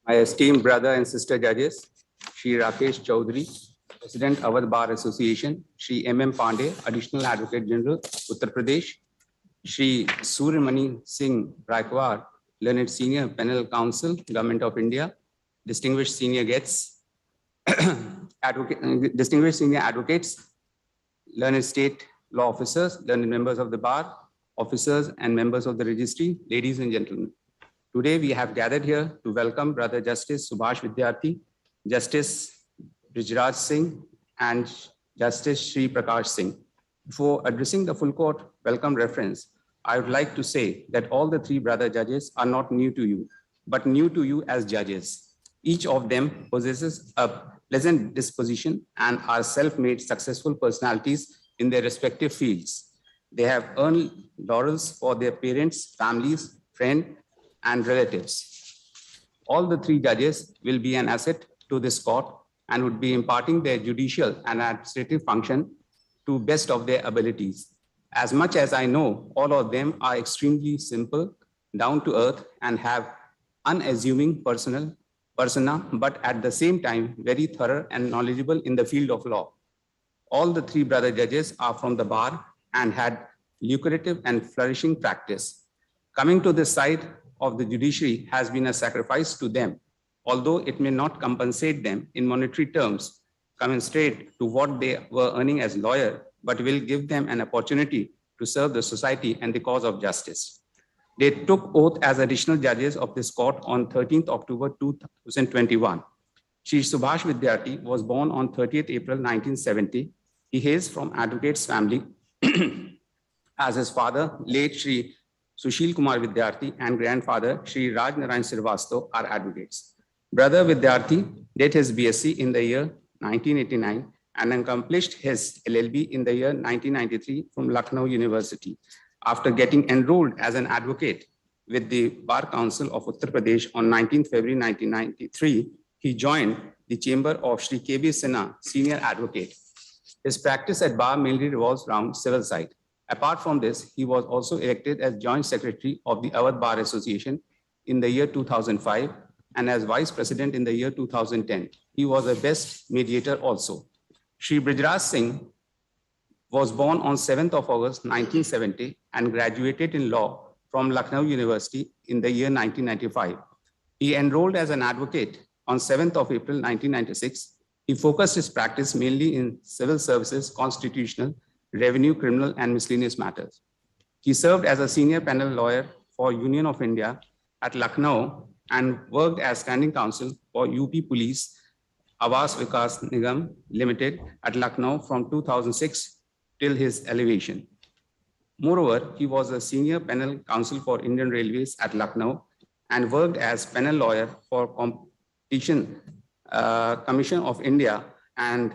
My esteemed brother and sister judges, Shri Rakesh Chaudhary, President Awadh Bar Association, Shri M.M. Pandey, Additional Advocate General, Uttar Pradesh, Shri Suryamani Singh Raikwar, Learned Senior Panel Counsel, Government of India, distinguished senior guests, distinguished senior advocates, learned state law officers, learned members of the bar, officers and members of the registry, ladies and gentlemen. Today we have gathered here to welcome Brother Justice Subhash Vidyarthi, Justice Brijraj Singh, and Justice Shri Prakash Singh. Before addressing the full court welcome reference, I would like to say that all the three brother judges are not new to you, but new to you as judges. Each of them possesses a pleasant disposition and are self-made successful personalities in their respective fields. They have earned laurels for their parents, families, friends, and relatives. All the three judges will be an asset to this court and would be imparting their judicial and administrative function to best of their abilities. As much as I know, all of them are extremely simple, down to earth, and have unassuming persona, but at the same time, very thorough and knowledgeable in the field of law. All the three brother judges are from the bar and had lucrative and flourishing practice. Coming to this side of the judiciary has been a sacrifice to them, although it may not compensate them in monetary terms, commensurate to what they were earning as lawyer, but will give them an opportunity to serve the society and the cause of justice. They took oath as additional judges of this court on 13th October 2021. Shri Subhash Vidyarthi was born on 30th April 1970. He hails from advocate's family as his father, late Shri Sushil Kumar Vidyarthi, and grandfather Shri Raj Narayan Srivastava are advocates. Brother Vidyarthi did his BSc in the year 1989 and accomplished his LLB in the year 1993 from Lucknow University. After getting enrolled as an advocate with the Bar Council of Uttar Pradesh on 19 February 1993, he joined the chamber of Shri K.B. Sinha, senior advocate. His practice at bar mainly revolves around civil side. Apart from this, he was also elected as joint secretary of the Awadh Bar Association in the year 2005 and as vice president in the year 2010. He was a best mediator also. Shri Brijraj Singh was born on 7th of August 1970 and graduated in law from Lucknow University in the year 1995. He enrolled as an advocate on 7th of April 1996. He focused his practice mainly in civil services, constitutional, revenue, criminal, and miscellaneous matters. He served as a senior panel lawyer for Union of India at Lucknow and worked as standing counsel for UP Police Awas Vikas Nigam Limited at Lucknow from 2006 till his elevation. Moreover, he was a senior panel counsel for Indian Railways at Lucknow and worked as panel lawyer for Competition Commission of India and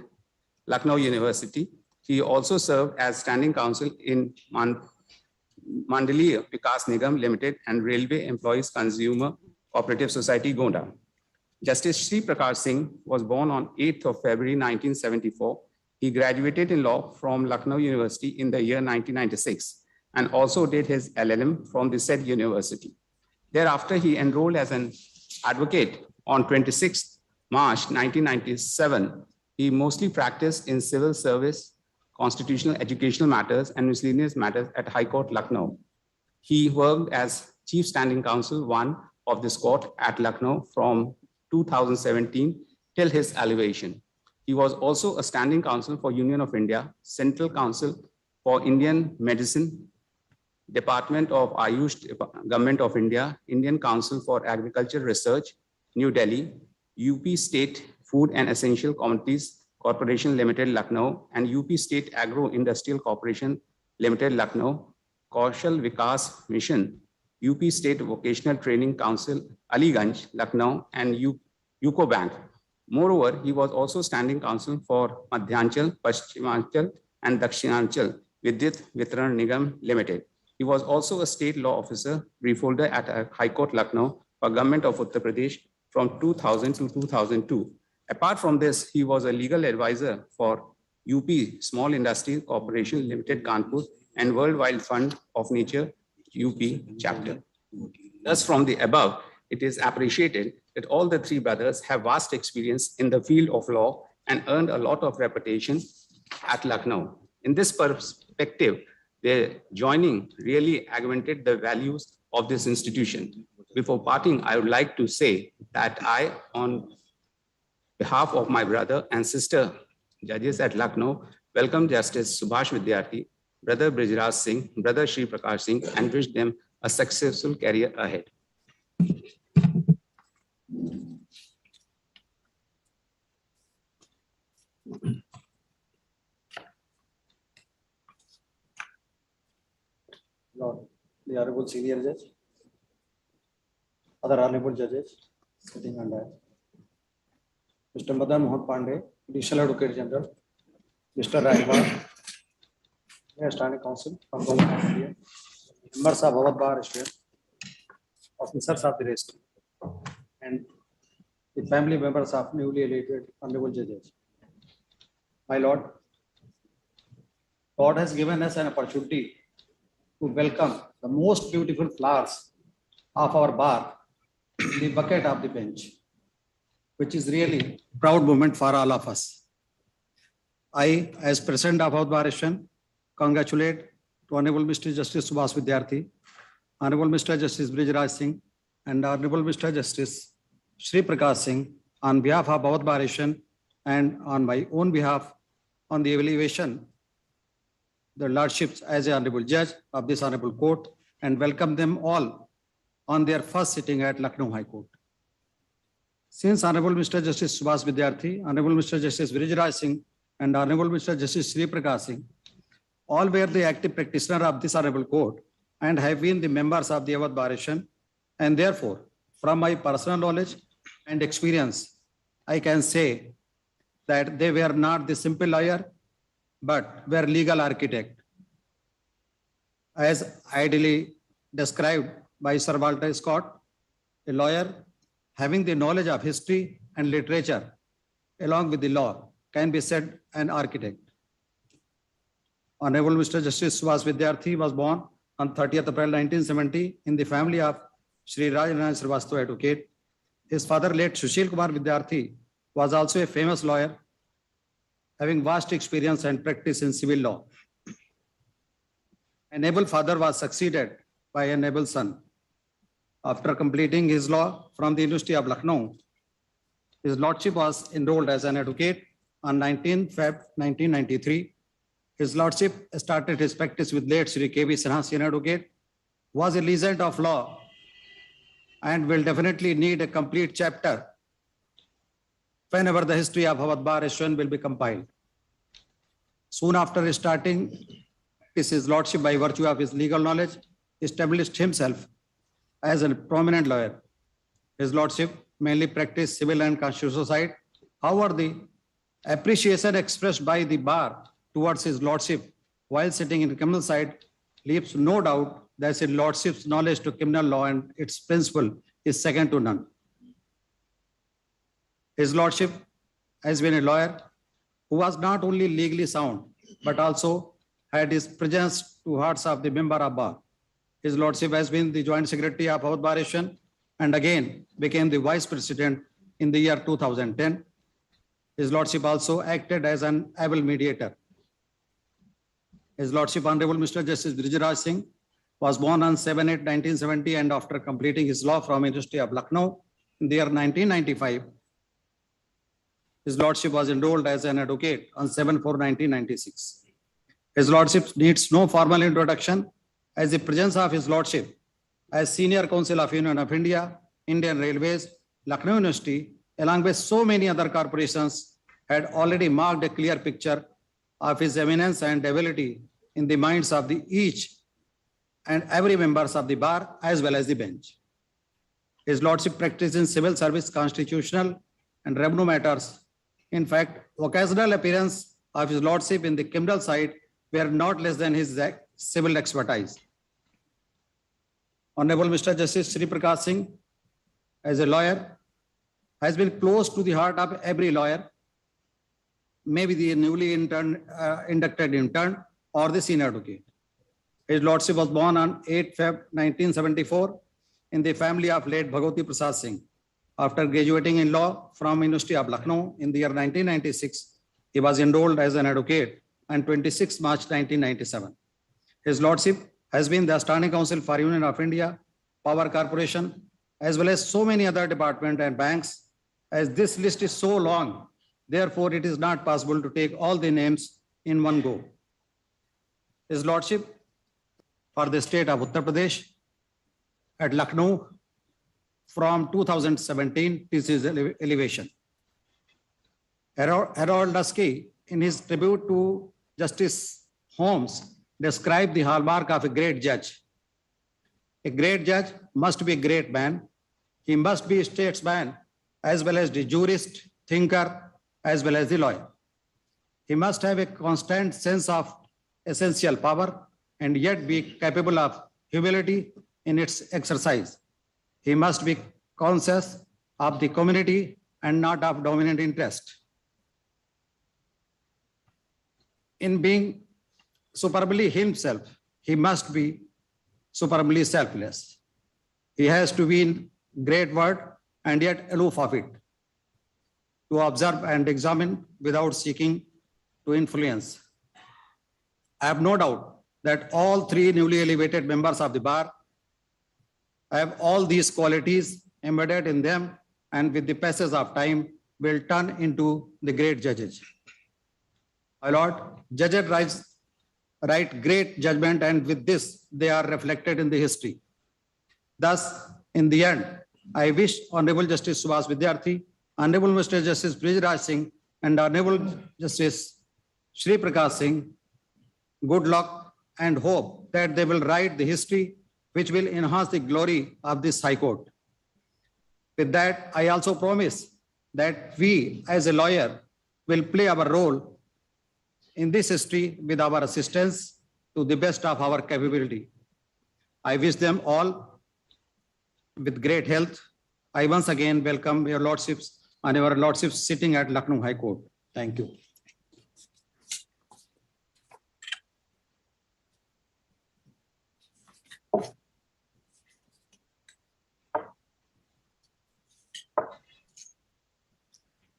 Lucknow University. He also served as standing counsel in Mandaliya Vikas Nigam Limited and Railway Employees Consumer Cooperative Society, Gonda. Justice Shri Prakash Singh was born on 8th of February 1974. He graduated in law from Lucknow University in the year 1996 and also did his LLM from the said university. Thereafter, he enrolled as an advocate on 26th March 1997. He mostly practiced in civil service, constitutional educational matters, and miscellaneous matters at Highcourt, Lucknow. He worked as Chief Standing Counsel 1 of this court at Lucknow from 2017 till his elevation. He was also a standing counsel for Union of India, Central Council for Indian Medicine, Department of Ayush, Government of India, Indian Council for Agriculture Research, New Delhi, UP State Food and Essential Commodities Corporation Limited, Lucknow, and UP State Agro Industrial Corporation Limited, Lucknow, Kaushal Vikas Mission, UP State Vocational Training Council, Aliganj, Lucknow, and UCO Bank. Moreover, he was also standing counsel for Madhyanchal, Paschimachal, and Dakshinachal Vidyut Vitran Nigam Limited. He was also a state law officer, refolder at High Court, Lucknow, for Government of Uttar Pradesh from 2000 to 2002. Apart from this, he was a legal advisor for UP Small Industries Corporation Limited, Kanpur, and World Wild Fund of Nature, UP chapter. Thus, from the above, it is appreciated that all the three brothers have vast experience in the field of law and earned a lot of reputation at Lucknow. In this perspective, their joining really augmented the values of this institution. Before parting, I would like to say that I, on behalf of my brother and sister judges at Lucknow, welcome Justice Subhash Vidyarthi, Brother Brijraj Singh, Brother Shri Prakash Singh, and wish them a successful career ahead. Lord, the Honorable Senior Judge, other Honorable Judges sitting under Mr. Madan Mohan Pandey, Additional Advocate General, Mr. Highcourt, Standing Counsel from Government of India, members of our bar, officers of the rest, and the family members of newly elected Honorable Judges. My Lord, God has given us an opportunity to welcome the most beautiful flowers of our bar in the bucket of the bench, which is really a proud moment for all of us. I, as President of our bar, congratulate to Honorable Mr. Justice Subhash Vidyarthi, Honorable Mr. Justice Brijraj Singh, and Honorable Mr. Justice Shri Prakash Singh on behalf of our bar and on my own behalf on the elevation the lordships as a honorable judge of this honorable court, and welcome them all on their first sitting at Lucknow High Court. Since Honorable Mr. Justice Subhash Vidyarthi, Honorable Mr. Justice Brijraj Singh, and Honorable Mr. Justice Shri Prakash Singh, all were the active practitioner of this honorable court and have been the members of the Awadh Bar, and therefore, from my personal knowledge and experience, I can say that they were not the simple lawyer, but were legal architect, as ideally described by Sir Walter Scott. A lawyer having the knowledge of history and literature along with the law can be said an architect. Honorable Mr. Justice Subhash Vidyarthi was born on 30th April 1970 in the family of Shri Rajnarayan Srivastava Advocate. His father, late Sushil Kumar Vidyarthi, was also a famous lawyer, having vast experience and practice in civil law. An able father was succeeded by an able son. After completing his law from the University of Lucknow, his lordship was enrolled as an advocate on 19 Feb 1993. His lordship started his practice with late Shri K.V. Sinha, senior advocate, was a legend of law and will definitely need a complete chapter whenever the history of Awadh Bar will be compiled. Soon after starting his lordship, by virtue of his legal knowledge, established himself as a prominent lawyer. His lordship mainly practiced civil and constitutional side. However, the appreciation expressed by the bar towards his lordship while sitting in the criminal side leaves no doubt that his lordship's knowledge to criminal law and its principle is second to none. His lordship has been a lawyer who was not only legally sound, but also had his presence to hearts of the member of bar. His lordship has been the joint secretary of Awadh Bar and again became the vice president in the year 2010. His lordship also acted as an able mediator. His lordship, Honorable Mr. Justice Brijraj Singh, was born on 7/8/1970, and after completing his law from University of Lucknow in the year 1995, his lordship was enrolled as an advocate on 7/4/1996. His lordship needs no formal introduction, as the presence of his lordship as Senior Counsel of Union of India, Indian Railways, Lucknow University, along with so many other corporations, had already marked a clear picture of his eminence and ability in the minds of the each and every members of the bar as well as the bench. His lordship practiced in civil service, constitutional and revenue matters. In fact, occasional appearance of his lordship in the criminal side were not less than his civil expertise. Honorable Mr. Justice Shri Prakash Singh, as a lawyer, has been close to the heart of every lawyer, maybe the newly inducted intern or the senior advocate. His lordship was born on 8 Feb 1974 in the family of late Bhagwati Prasad Singh. After graduating in law from University of Lucknow in the year 1996, he was enrolled as an advocate on 26 March 1997. His lordship has been the Standing Counsel for Union of India, Power Corporation, as well as so many other departments and banks. As this list is so long, therefore it is not possible to take all the names in one go. His lordship for the state of Uttar Pradesh at Lucknow from 2017 to his elevation. Harold Lasky, in his tribute to Justice Holmes, described the hallmark of a great judge. A great judge must be a great man. He must be a statesman as well as the jurist, thinker, as well as the lawyer. He must have a constant sense of essential power and yet be capable of humility in its exercise. He must be conscious of the community and not of dominant interest. In being superbly himself, he must be superbly selfless. He has to be in great word and yet aloof of it, to observe and examine without seeking to influence. I have no doubt that all three newly elevated members of the bar have all these qualities embedded in them, and with the passage of time will turn into the great judges. My lord, judges write great judgment, and with this they are reflected in the history. Thus, in the end, I wish Honorable Justice Subhash Vidyarthi, Honorable Mr. Justice Brijraj Singh, and Honorable Justice Shri Prakash Singh good luck and hope that they will write the history which will enhance the glory of this High Court. With that, I also promise that we as a lawyer will play our role in this history with our assistance to the best of our capability. I wish them all with great health. I once again welcome your lordships and your lordships sitting at Lucknow High Court. Thank you.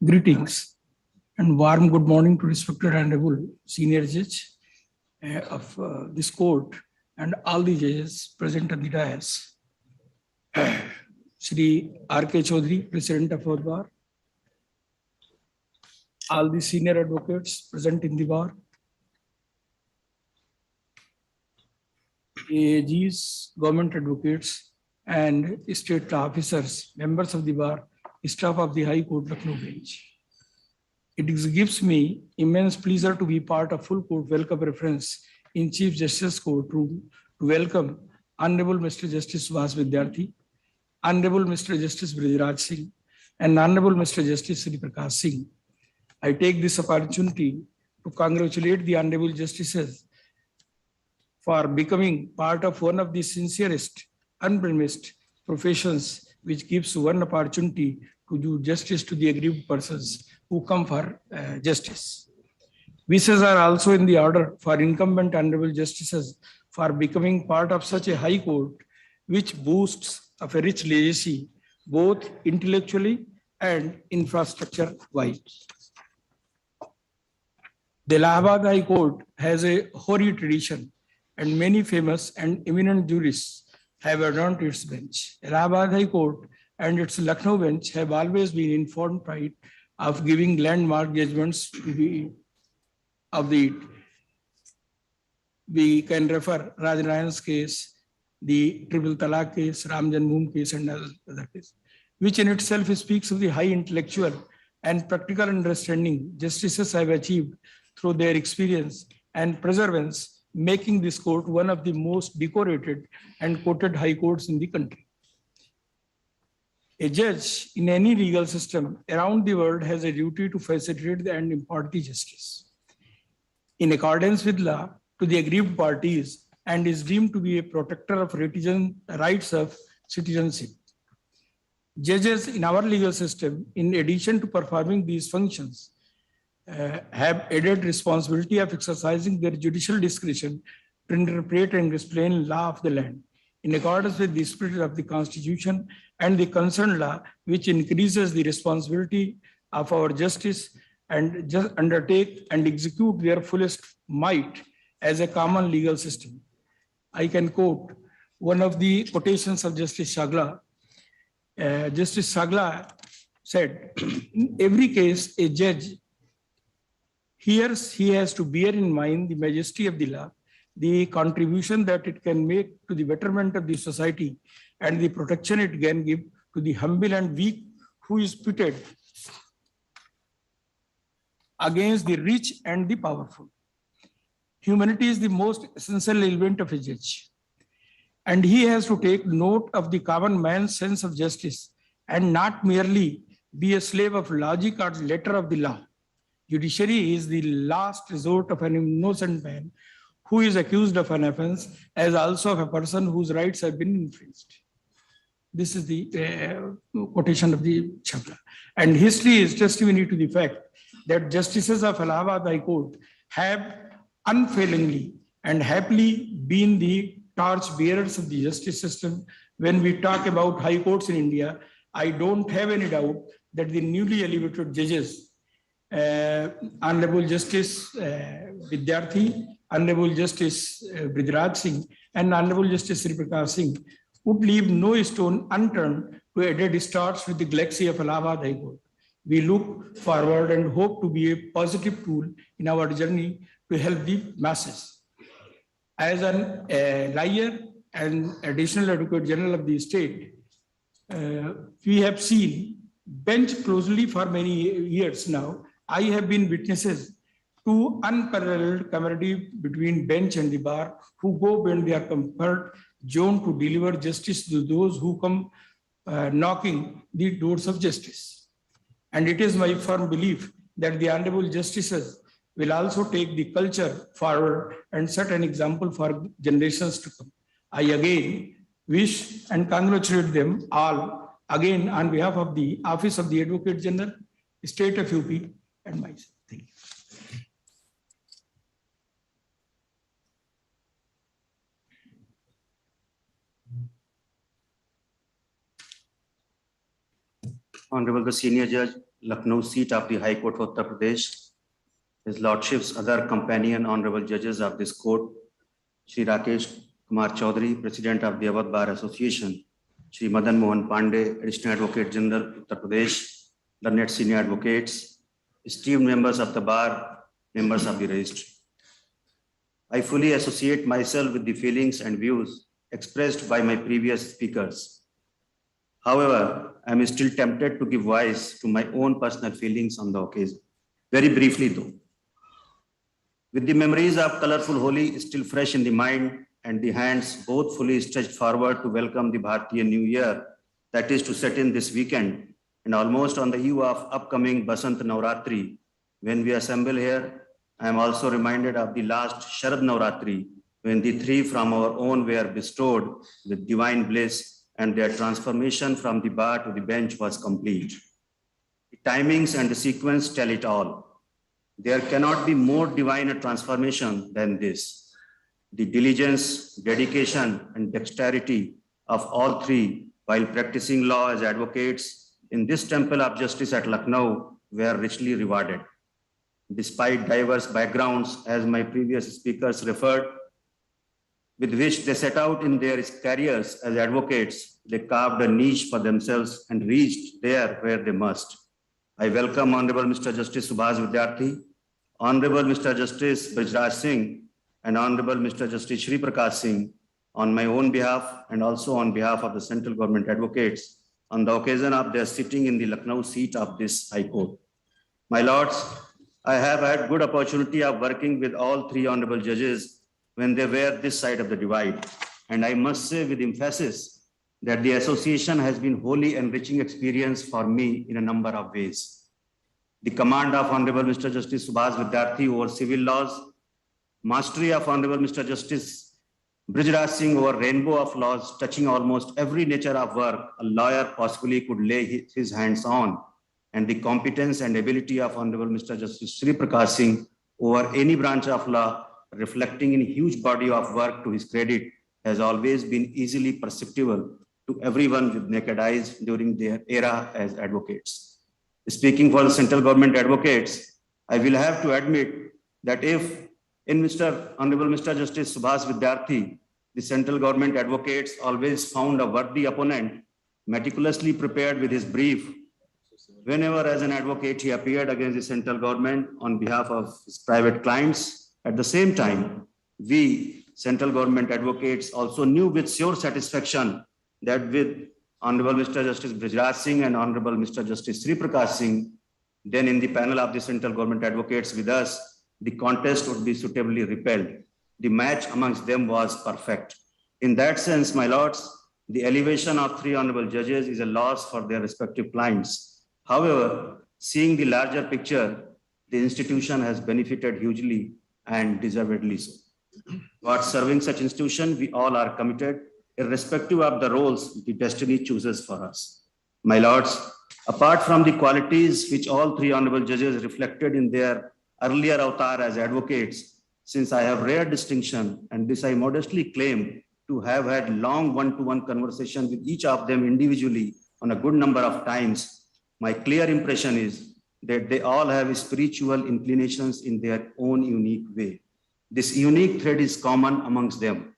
Greetings and warm good morning to respected honorable senior judge of this court and all the judges present on the dais. Shri R.K. Chaudhary, President of our bar, all the senior advocates present in the bar, AAGs, government advocates, and state officers, members of the bar, staff of the High Court Lucknow bench. It gives me immense pleasure to be part of full court welcome reference in Chief Justice courtroom to welcome Honorable Mr. Justice Subhash Vidyarthi, Honorable Mr. Justice Brijraj Singh, and Honorable Mr. Justice Shri Prakash Singh. I take this opportunity to congratulate the Honorable Justices for becoming part of one of the sincerest, unblemished professions which gives one opportunity to do justice to the aggrieved persons who come for justice. Wishes are also in the order for incumbent honorable justices for becoming part of such a high court which boasts of a rich legacy, both intellectually and infrastructure-wise. The Allahabad High Court has a hoary tradition and many famous and eminent jurists have adorned its bench. Allahabad High Court and its Lucknow bench have always been in firm pride of giving landmark judgments to be of the. We can refer Rajanayan's case, the Triple Talaq case, Ram Janmabhoomi case, and other cases, which in itself speaks of the high intellectual and practical understanding justices have achieved through their experience and perseverance, making this court one of the most decorated and quoted high courts in the country. A judge in any legal system around the world has a duty to facilitate and impart the justice in accordance with law to the aggrieved parties and is deemed to be a protector of rights of citizenship. Judges in our legal system, in addition to performing these functions, have added responsibility of exercising their judicial discretion to interpret and explain law of the land in accordance with the spirit of the Constitution and the concerned law, which increases the responsibility of our justice and just undertake and execute their fullest might as a common legal system. I can quote one of the quotations of Justice Shagla. Justice Shagla said, in every case, a judge hears he has to bear in mind the majesty of the law, the contribution that it can make to the betterment of the society, and the protection it can give to the humble and weak who is pitted against the rich and the powerful. Humanity is the most essential element of a judge, and he has to take note of the common man's sense of justice and not merely be a slave of logic or letter of the law. Judiciary is the last resort of an innocent man who is accused of an offense, as also of a person whose rights have been infringed. This is the quotation of the Shagla. And history is testimony to the fact that justices of Allahabad High Court have unfailingly and happily been the torch bearers of the justice system. When we talk about high courts in India, I don't have any doubt that the newly elevated judges, Honorable Justice Vidyarthi, Honorable Justice Brijraj Singh, and Honorable Justice Sri Prakash Singh would leave no stone unturned to add stars with the galaxy of Allahabad High Court. We look forward and hope to be a positive tool in our journey to help the masses. As an lawyer and additional Advocate General of the state, we have seen bench closely for many years now. I have been witnesses to unparalleled camaraderie between bench and the bar, who go beyond their comfort zone to deliver justice to those who come knocking the doors of justice. And it is my firm belief that the honorable justices will also take the culture forward and set an example for generations to come. I again wish and congratulate them all again on behalf of the Office of the Advocate General, State of UP, and myself. Thank you. Honorable the Senior Judge, Lucknow seat of the High Court of Uttar Pradesh, His Lordship's other companion honorable judges of this court, Shri Rakesh Kumar Chaudhary, President of the Awadh Bar Association, Shri Madan Mohan Pandey, Additional Advocate General, Uttar Pradesh, learned senior advocates, esteemed members of the bar, members of the registry. I fully associate myself with the feelings and views expressed by my previous speakers. However, I am still tempted to give voice to my own personal feelings on the occasion. Very briefly though. With the memories of colorful Holi still fresh in the mind and the hands both fully stretched forward to welcome the Bharatiya New Year, that is to set in this weekend, and almost on the eve of upcoming Basant Navratri, when we assemble here, I am also reminded of the last Sharad Navratri, when the three from our own were bestowed with divine bliss and their transformation from the bar to the bench was complete. The timings and the sequence tell it all. There cannot be more divine a transformation than this. The diligence, dedication, and dexterity of all three while practicing law as advocates in this temple of justice at Lucknow were richly rewarded. Despite diverse backgrounds, as my previous speakers referred, with which they set out in their careers as advocates, they carved a niche for themselves and reached there where they must. I welcome Honorable Mr. Justice Subhas Vidyarthi, Honorable Mr. Justice Brijraj Singh, and Honorable Mr. Justice Sri Prakash Singh on my own behalf and also on behalf of the central government advocates on the occasion of their sitting in the Lucknow seat of this High Court. My lords, I have had good opportunity of working with all three honorable judges when they were this side of the divide. And I must say with emphasis that the association has been wholly enriching experience for me in a number of ways. The command of Honorable Mr. Justice Subhas Vidyarthi over civil laws, mastery of Honorable Mr. Justice Brijraj Singh over rainbow of laws touching almost every nature of work a lawyer possibly could lay his hands on, and the competence and ability of Honorable Mr. Justice Sri Prakash Singh over any branch of law, reflecting in a huge body of work to his credit, has always been easily perceptible to everyone with naked eyes during their era as advocates. Speaking for the central government advocates, I will have to admit that if in Honorable Mr. Justice Subhas Vidyarthi, the central government advocates always found a worthy opponent, meticulously prepared with his brief, whenever as an advocate he appeared against the central government on behalf of his private clients. At the same time, we central government advocates also knew with sure satisfaction that with Honorable Mr. Justice Brijraj Singh and Honorable Mr. Justice Sri Prakash Singh, then in the panel of the central government advocates with us, the contest would be suitably repelled. The match amongst them was perfect. In that sense, my lords, the elevation of 3 honorable judges is a loss for their respective clients. However, seeing the larger picture, the institution has benefited hugely and deservedly so. Towards serving such institution, we all are committed, irrespective of the roles the destiny chooses for us. My lords, apart from the qualities which all 3 honorable judges reflected in their earlier avatar as advocates, since I have rare distinction, and this I modestly claim to have had long one-to-one conversation with each of them individually on a good number of times, my clear impression is that they all have spiritual inclinations in their own unique way. This unique thread is common amongst them.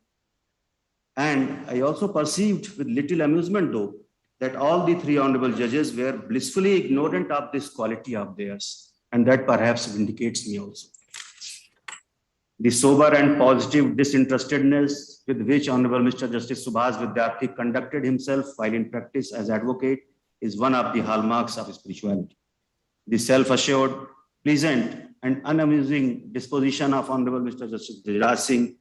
And I also perceived with little amusement though, that all the 3 honorable judges were blissfully ignorant of this quality of theirs. And that perhaps vindicates me also. The sober and positive disinterestedness with which Honorable Mr. Justice Subhas Vidyarthi conducted himself while in practice as advocate is one of the hallmarks of spirituality. The self-assured, pleasant, and unamusing disposition of Honorable Mr. Justice Brijraj Singh,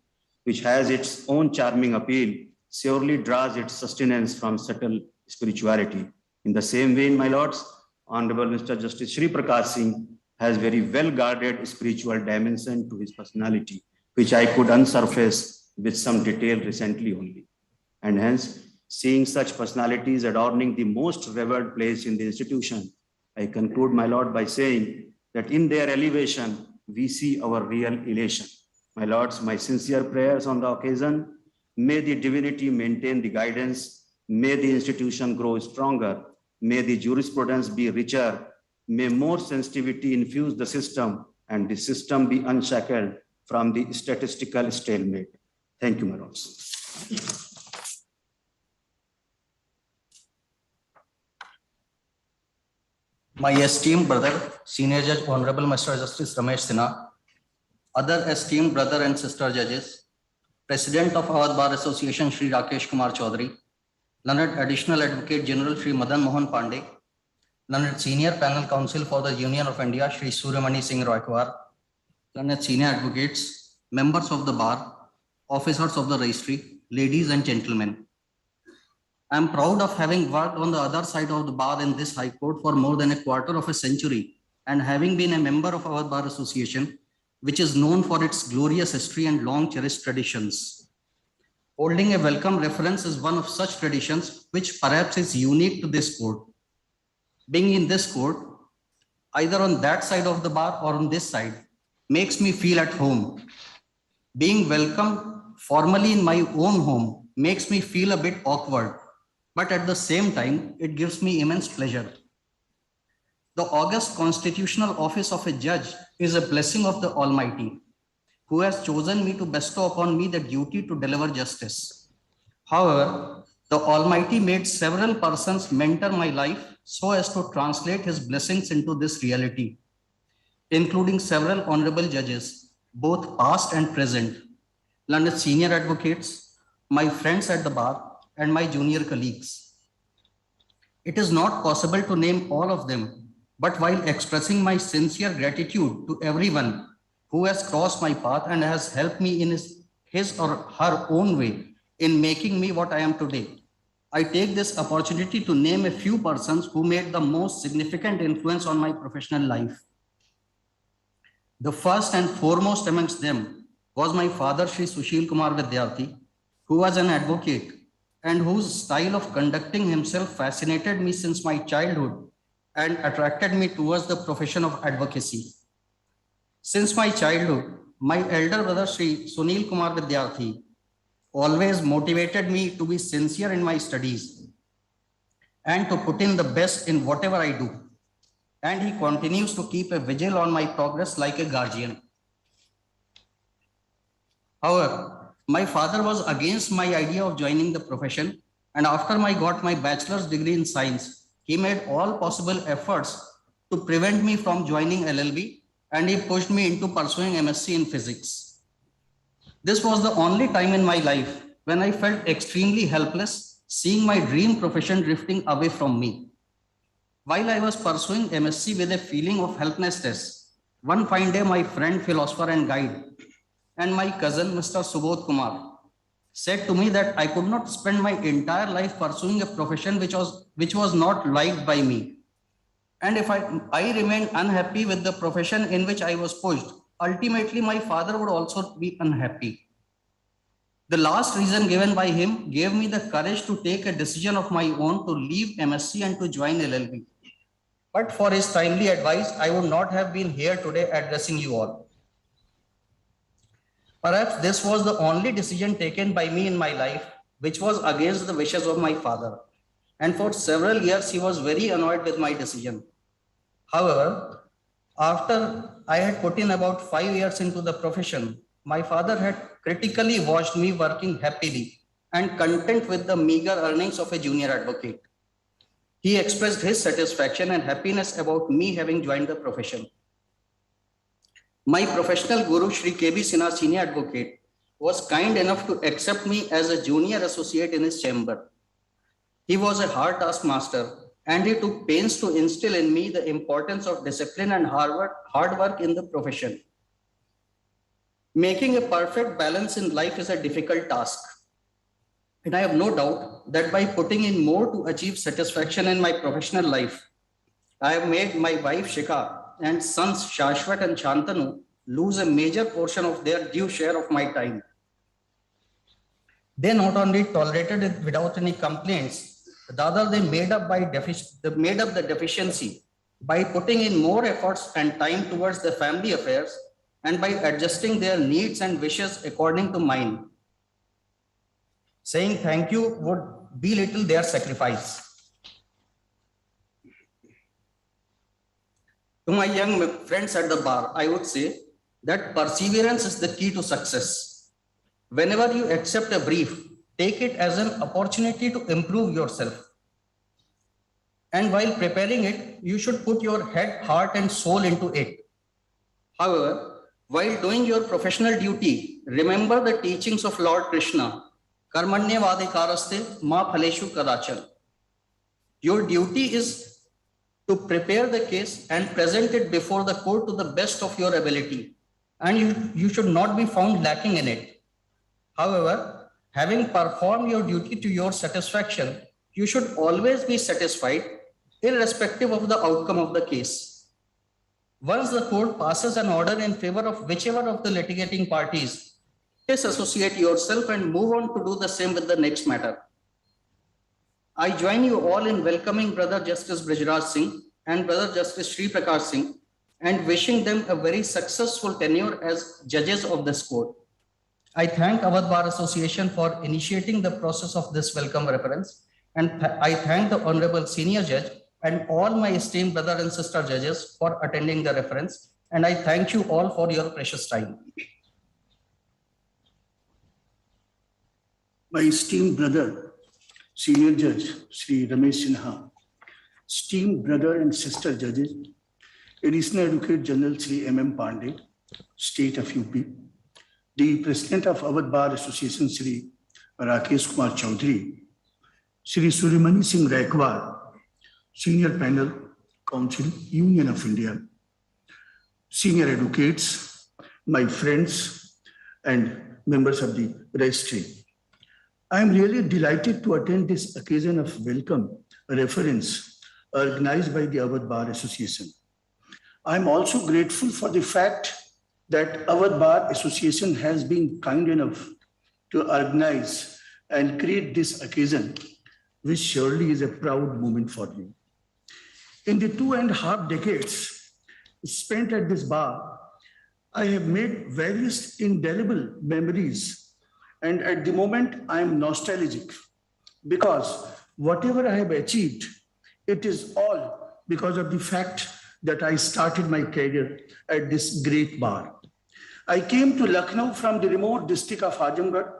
which has its own charming appeal, surely draws its sustenance from subtle spirituality. In the same vein, my lords, Honorable Mr. Justice Sri Prakash Singh has very well-guarded spiritual dimension to his personality, which I could unsurface with some detail recently only. And hence, seeing such personalities adorning the most revered place in the institution, I conclude, my lord, by saying that in their elevation, we see our real elation. My lords, my sincere prayers on the occasion, may the divinity maintain the guidance, may the institution grow stronger, may the jurisprudence be richer, may more sensitivity infuse the system, and the system be unshackled from the statistical stalemate. Thank you, my lords. My esteemed brother, Senior Judge Honorable Mr. Justice Ramesh Sinha, other esteemed brother and sister judges, President of Allhabad Bar Association Shri Rakesh Kumar Chaudhary, learned Additional Advocate General Shri Madan Mohan Pandey, learned Senior Panel Counsel for the Union of India Shri Suryamani Singh Roykwar, learned Senior Advocates, members of the bar, officers of the registry, ladies and gentlemen. I am proud of having worked on the other side of the bar in this High Court for more than a quarter of a century and having been a member of our Bar Association, which is known for its glorious history and long cherished traditions. Holding a welcome reference is one of such traditions which perhaps is unique to this court. Being in this court, either on that side of the bar or on this side, makes me feel at home. Being welcomed formally in my own home makes me feel a bit awkward, but at the same time, it gives me immense pleasure. The august constitutional office of a judge is a blessing of the Almighty, who has chosen me to bestow upon me the duty to deliver justice. However, the Almighty made several persons mentor my life so as to translate his blessings into this reality, including several honorable judges, both past and present, learned senior advocates, my friends at the bar, and my junior colleagues. It is not possible to name all of them, but while expressing my sincere gratitude to everyone who has crossed my path and has helped me in his or her own way in making me what I am today, I take this opportunity to name a few persons who made the most significant influence on my professional life. The first and foremost amongst them was my father, Shri Sushil Kumar Vidyarthi, who was an advocate and whose style of conducting himself fascinated me since my childhood and attracted me towards the profession of advocacy. Since my childhood, my elder brother Shri Sunil Kumar Vidyarthi always motivated me to be sincere in my studies and to put in the best in whatever I do. And he continues to keep a vigil on my progress like a guardian. However, my father was against my idea of joining the profession, and after I got my bachelor's degree in science, he made all possible efforts to prevent me from joining LLB, and he pushed me into pursuing MSc in physics. This was the only time in my life when I felt extremely helpless, seeing my dream profession drifting away from me. While I was pursuing MSc with a feeling of helplessness, one fine day my friend, philosopher and guide, and my cousin, Mr. Subodh Kumar, said to me that I could not spend my entire life pursuing a profession which was not liked by me. And if I remained unhappy with the profession in which I was pushed, ultimately my father would also be unhappy. The last reason given by him gave me the courage to take a decision of my own to leave MSc and to join LLB. But for his timely advice, I would not have been here today addressing you all. Perhaps this was the only decision taken by me in my life, which was against the wishes of my father. And for several years, he was very annoyed with my decision. However, after I had put in about 5 years into the profession, my father had critically watched me working happily and content with the meager earnings of a junior advocate. He expressed his satisfaction and happiness about me having joined the profession. My professional guru, Shri KB Sinha, senior advocate, was kind enough to accept me as a junior associate in his chamber. He was a hard taskmaster, and he took pains to instill in me the importance of discipline and hard work in the profession. Making a perfect balance in life is a difficult task. And I have no doubt that by putting in more to achieve satisfaction in my professional life, I have made my wife Shikha and sons Shashwat and Shantanu lose a major portion of their due share of my time. They not only tolerated it without any complaints, rather they made up the deficiency by putting in more efforts and time towards the family affairs and by adjusting their needs and wishes according to mine. Saying thank you would belittle their sacrifice. To my young friends at the bar, I would say that perseverance is the key to success. Whenever you accept a brief, take it as an opportunity to improve yourself. And while preparing it, you should put your head, heart, and soul into it. However, while doing your professional duty, remember the teachings of Lord Krishna. Karmanya vadikaraste ma phaleshu kadachal. Your duty is to prepare the case and present it before the court to the best of your ability. And you should not be found lacking in it. However, having performed your duty to your satisfaction, you should always be satisfied, irrespective of the outcome of the case. Once the court passes an order in favor of whichever of the litigating parties, disassociate yourself and move on to do the same with the next matter. I join you all in welcoming Brother Justice Brijraj Singh and Brother Justice Sri Prakash Singh and wishing them a very successful tenure as judges of this court. I thank Awadh Bar Association for initiating the process of this welcome reference, and I thank the Honorable Senior Judge and all my esteemed brother and sister judges for attending the reference, and I thank you all for your precious time. My esteemed brother, Senior Judge Shri Ramesh Sinha, esteemed brother and sister judges, Additional Advocate General Shri M.M. Pandey, State of UP, the President of Awadh Bar Association Shri Rakesh Kumar Chaudhary, Shri Surimani Singh Raikwad, Senior Panel, Council, Union of India, Senior Advocates, my friends and members of the registry. I am really delighted to attend this occasion of welcome reference organized by the Awadh Bar Association. I am also grateful for the fact that Awadh Bar Association has been kind enough to organize and create this occasion, which surely is a proud moment for me. In the 2.5 decades spent at this bar, I have made various indelible memories And at the moment, I am nostalgic because whatever I have achieved, it is all because of the fact that I started my career at this great bar. I came to Lucknow from the remote district of Azamgarh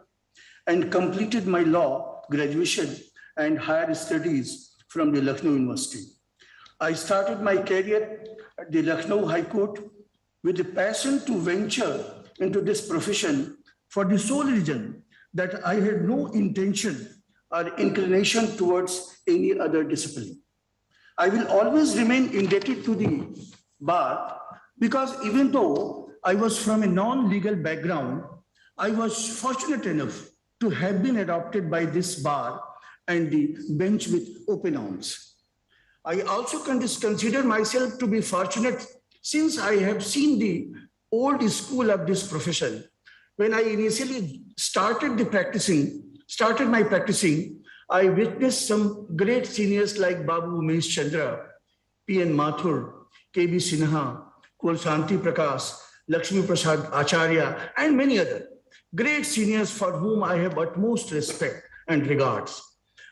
and completed my law graduation and higher studies from the Lucknow University. I started my career at the Lucknow Highcourt with a passion to venture into this profession for the sole reason that I had no intention or inclination towards any other discipline. I will always remain indebted to the bar because even though I was from a non-legal background, I was fortunate enough to have been adopted by this bar and the bench with open arms. I also consider myself to be fortunate since I have seen the old school of this profession. When I initially started my practicing, I witnessed some great seniors like Babu Umesh Chandra, P.N. Mathur, K.B. Sinha, Kul Shanti Prakash, Lakshmi Prasad Acharya, and many other great seniors for whom I have utmost respect and regards.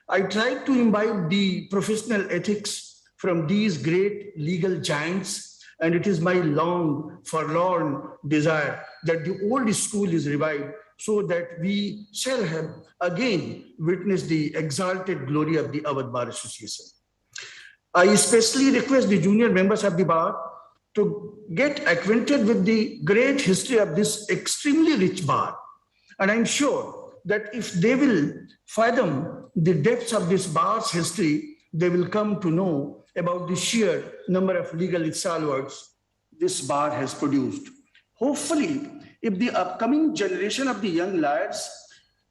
I tried to imbibe the professional ethics from these great legal giants, and it is my long, forlorn desire that the old school is revived so that we shall have again witnessed the exalted glory of the Awadh Bar Association. I especially request the junior members of the bar to get acquainted with the great history of this extremely rich bar. And I'm sure that if they will fathom the depths of this bar's history, they will come to know about the sheer number of legal stalwarts this bar has produced. Hopefully, if the upcoming generation of the young lawyers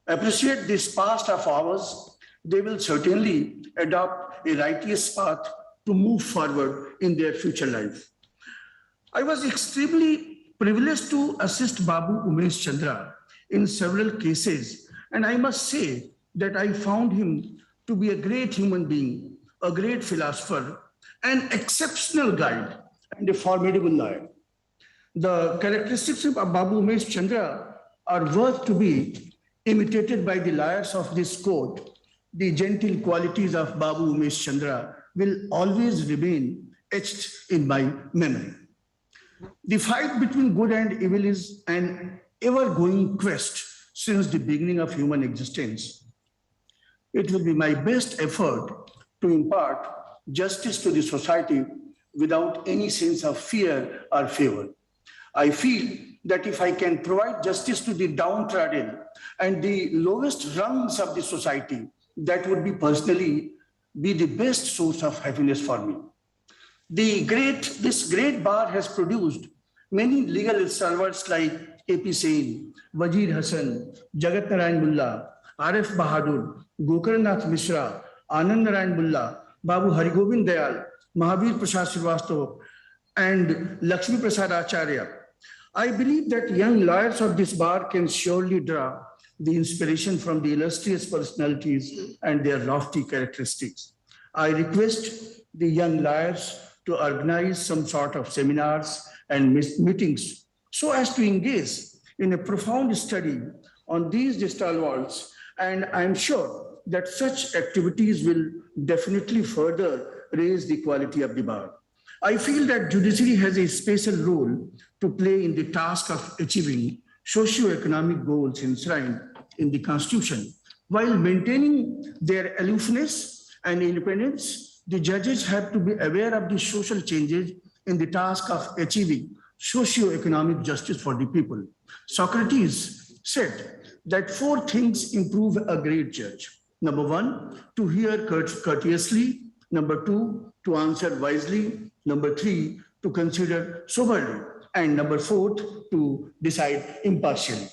appreciate this past of ours, they will certainly adopt a righteous path to move forward in their future life. I was extremely privileged to assist Babu Umesh Chandra in several cases, and I must say that I found him to be a great human being, a great philosopher, an exceptional guide, and a formidable lawyer. The characteristics of Babu Umesh Chandra are worth to be imitated by the lawyers of this court. The gentle qualities of Babu Umesh Chandra will always remain etched in my memory. The fight between good and evil is an ever-going quest since the beginning of human existence. It will be my best effort to impart justice to the society without any sense of fear or favor. I feel that if I can provide justice to the downtrodden and the lowest rungs of the society, that would be the best source of happiness for me. This great bar has produced many legal stalwarts like A.P. Sen, Wazir Hassan, Jagat Narayan Bulla, R.F. Bahadur, Gokarnath Mishra, Anand Narayan Bulla, Babu Harigobind Dayal, Mahavir Prasad Srivastava, and Lakshmi Prasad Acharya. I believe that young lawyers of this bar can surely draw the inspiration from the illustrious personalities and their lofty characteristics. I request the young lawyers to organize some sort of seminars and meetings so as to engage in a profound study on these stalwarts, and I'm sure that such activities will definitely further raise the quality of the bar. I feel that judiciary has a special role to play in the task of achieving socio-economic goals enshrined in the Constitution. While maintaining their aloofness and independence, the judges have to be aware of the social changes in the task of achieving socio-economic justice for the people. Socrates said that 4 things improve a great judge. Number 1, to hear courteously. Number 2, to answer wisely. Number 3, to consider soberly. And number 4, to decide impartially.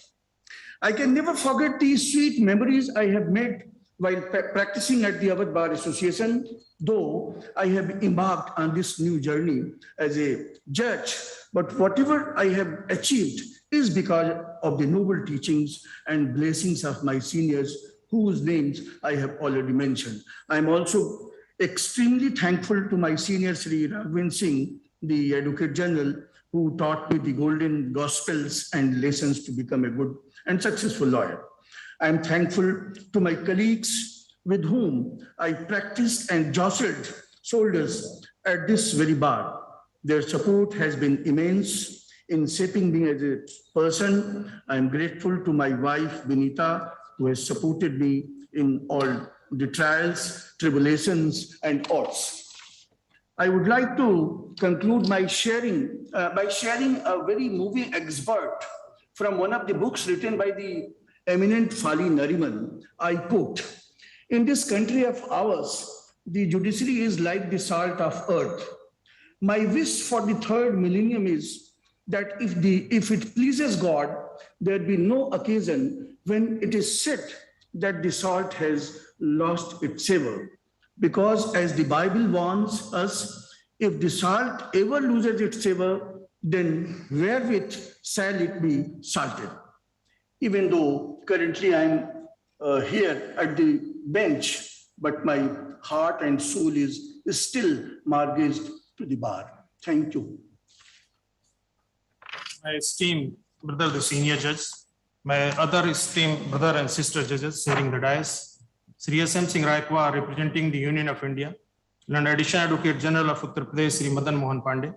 I can never forget the sweet memories I have made while practicing at the Awadh Bar Association, though I have embarked on this new journey as a judge. But whatever I have achieved is because of the noble teachings and blessings of my seniors, whose names I have already mentioned. I am also extremely thankful to my senior Sri Raghavendra Singh, the Advocate General, who taught me the golden gospels and lessons to become a good and successful lawyer. I am thankful to my colleagues with whom I practiced and jostled shoulders at this very bar. Their support has been immense in shaping me as a person. I am grateful to my wife, Vinita, who has supported me in all the trials, tribulations, and odds. I would like to conclude my sharing by sharing a very moving excerpt from one of the books written by the eminent Fali Nariman. I quote, "In this country of ours, the judiciary is like the salt of earth. My wish for the third millennium is that if it pleases God, there be no occasion when it is said that the salt has lost its savor. Because as the Bible warns us, if the salt ever loses its savor, then wherewith shall it be salted?" Even though currently I'm here at the bench, but my heart and soul is still mortgaged to the bar. Thank you. My esteemed brother, the senior judge, my other esteemed brother and sister judges sharing the dais, Sri S.M. Singh Raikwa representing the Union of India, and Additional Advocate General of Uttar Pradesh, Sri Madan Mohan Pandey,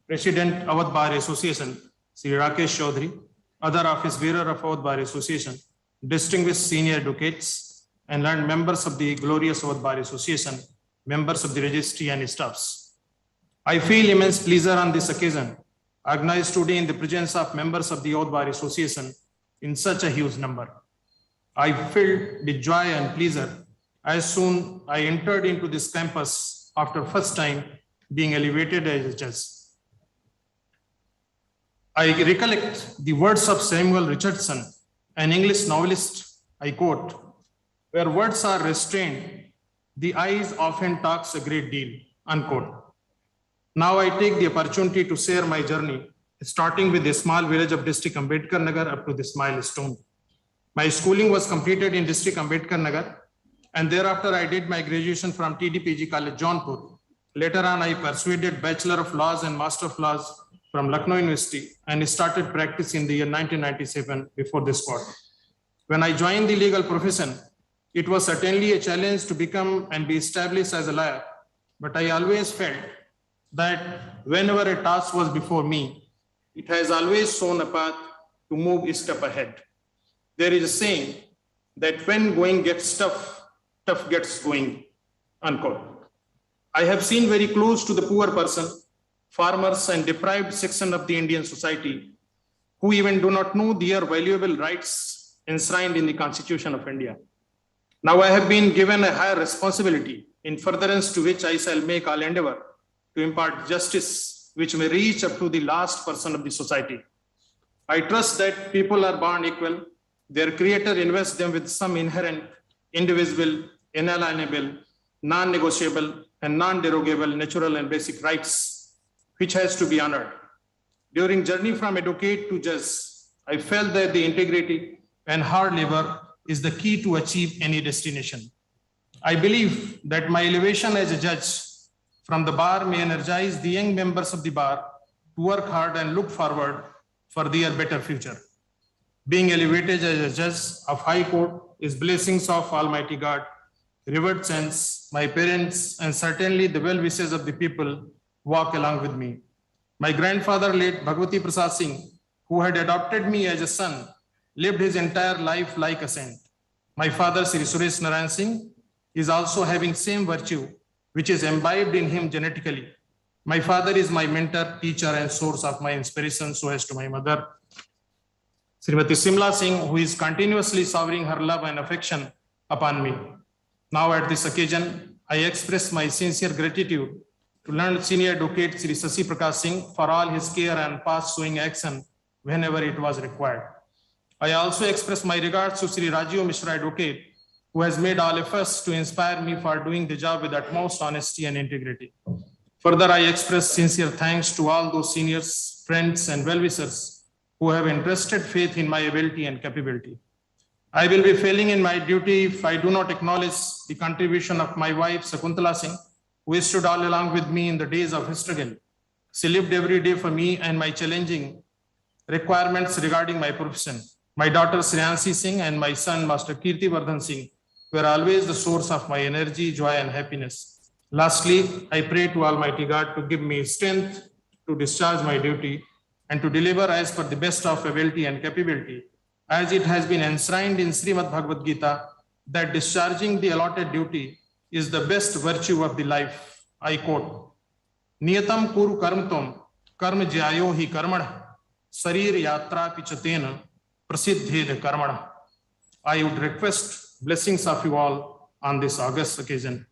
President Awadh Bar Association, Sri Rakesh Chaudhary, other office bearer of Awadh Bar Association, distinguished senior advocates, and learned members of the glorious Awadh Bar Association, members of the registry and staffs. I feel immense pleasure on this occasion, organized today in the presence of members of the Awadh Bar Association in such a huge number. I felt the joy and pleasure as soon I entered into this campus after first time being elevated as a judge. I recollect the words of Samuel Richardson, an English novelist, I quote, "Where words are restrained, the eyes often talks a great deal," unquote. Now I take the opportunity to share my journey, starting with the small village of District Ambedkar Nagar up to this milestone. My schooling was completed in District Ambedkar Nagar, and thereafter I did my graduation from TDPG College, Jaunpur. Later on, I pursued Bachelor of Laws and Master of Laws from Lucknow University and started practice in the year 1997 before this court. When I joined the legal profession, it was certainly a challenge to become and be established as a lawyer, but I always felt that whenever a task was before me, it has always shown a path to move a step ahead. There is a saying that when going gets tough, tough gets going, unquote. I have seen very close to the poor person, farmers and deprived section of the Indian society who even do not know their valuable rights enshrined in the Constitution of India. Now I have been given a higher responsibility, in furtherance to which I shall make all endeavor to impart justice which may reach up to the last person of the society. I trust that people are born equal. Their creator invests them with some inherent, indivisible, inalienable, non-negotiable, and non-derogable natural and basic rights, which has to be honored. During journey from advocate to judge, I felt that the integrity and hard labor is the key to achieve any destination. I believe that my elevation as a judge from the bar may energize the young members of the bar to work hard and look forward for their better future. Being elevated as a judge of High Court is blessings of Almighty God, revered saints, my parents, and certainly the well wishes of the people walk along with me. My grandfather, late Bhagwati Prasad Singh, who had adopted me as a son, lived his entire life like a saint. My father, Sri Suresh Narayan Singh, is also having same virtue, which is imbibed in him genetically. My father is my mentor, teacher, and source of my inspiration, so as to my mother, Srimati Simla Singh, who is continuously showering her love and affection upon me. Now at this occasion, I express my sincere gratitude to learned senior advocate Sri Sasi Prakash Singh for all his care and past showing action whenever it was required. I also express my regards to Sri Rajiv Mishra Advocate, who has made all efforts to inspire me for doing the job with utmost honesty and integrity. Further, I express sincere thanks to all those seniors, friends, and well-wishers who have entrusted faith in my ability and capability. I will be failing in my duty if I do not acknowledge the contribution of my wife, Sakuntala Singh, who stood all along with me in the days of his struggle. She lived every day for me and my challenging requirements regarding my profession. My daughter Shreyanshi Singh and my son Master Kirti Vardhan Singh were always the source of my energy, joy, and happiness. Lastly, I pray to Almighty God to give me strength to discharge my duty and to deliver as per the best of ability and capability, as it has been enshrined in Srimad Bhagavad Gita that discharging the allotted duty is the best virtue of the life. I quote, Niyatam kuru karmatum karma jyayo hi karmana sarir yatra pichatena prasiddhed karmana. I would request blessings of you all on this august occasion.